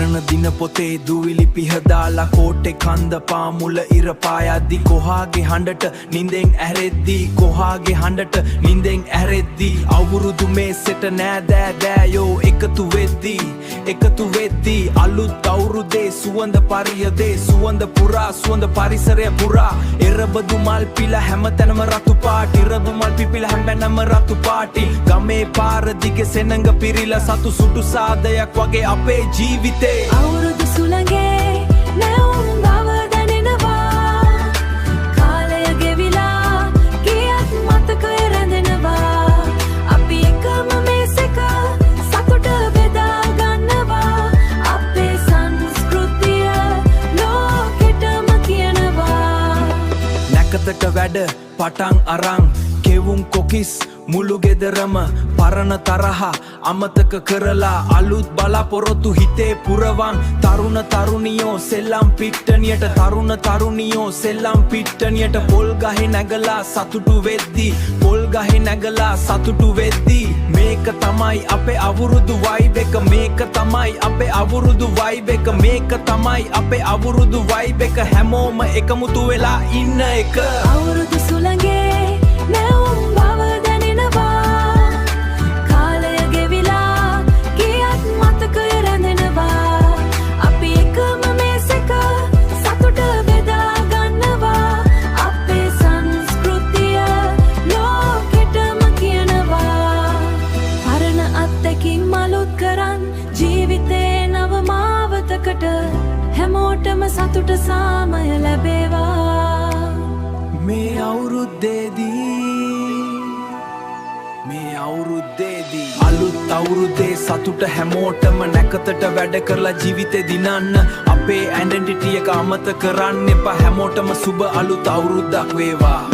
පරණ දින පොතේ දූවිලි පිහදාලා කෝටේ කන්ද පාමුල ඉර පායද්දි කොහාගේ හඬට නින්දෙන් ඇරෙද්දි කොහාගේ හඬට නින්දෙන් ඇරෙද්දි අවුරුදු මේසෙට නෑදෑයෝ එකතු වෙද්දි අලුත් අවුරුද්දේ සුවඳ පරියදේ සුවඳ පුරා සුවඳ පරිසරය පුරා එරබදු මල් පිල හැමතැනම රතු පාටි රබු මල් පිපිල හැමතැනම රතු පාටි ගමේ පාර දිගේ සෙනඟ පිරිලා සතු සුටු සාදයක් වගේ අපේ ජීවිතේ අවුරුදු සුළඟේ නැවුම් බව දැනෙනවා කාලය ගෙවිලා ගියත් මතකය රැඳෙනවා අපි එකම මේසක සතුට බෙදා ගන්නවා අපේ සංස්කෘතිය ලෝකෙටම කියනවා නැකතට වැඩ පටන් අරන් කෙවුම් කොකිස් මුළු ගෙදරම පරණ තරහ අමතක කරලා අලුත් බලාපොරොත්තු හිතේ පුරවන් තරුණ තරුණියෝ සෙල්ලම් පිට්ටනියට තරුණ තරුණියෝ සෙල්ලම් පිට්ටනියට පොල් ගහේ නැගලා සතුටු වෙද්දි පොල් ගහේ නැගලා සතුටු වෙද්දි මේක තමයි අපේ අවුරුදු වයිබ් එක මේක තමයි අපේ අවුරුදු වයිබ් එක මේක තමයි අපේ අවුරුදු වයිබ් එක හැමෝම එකමුතු වෙලා ඉන්න එක අවුරුදු සුළඟේ නැවුම් බව දැනෙනවා කාලය ගෙවිලා ගියත් මතකය රැඳෙනවා අපි එකම මේසක සතුට බෙදා ගන්නවා අපේ සංස්කෘතිය ලෝකෙටම කියනවා පරණ අත්දැකීම් අලුත් කරන් ජීවිතේ නව මාවතකට හැමෝටම සතුට සාමය ලැබේවා මේ අවුරුද්දේදී අලුත් අවුරුද්දේ සතුට හැමෝටම නැකතට වැඩ කරලා ජීවිතේ දිනන්න අපේ ඩෙන්ටිටි එක අමතක කරන්න එපා හැමෝටම සුබ අලුත් අවුරුද්දක් වේවා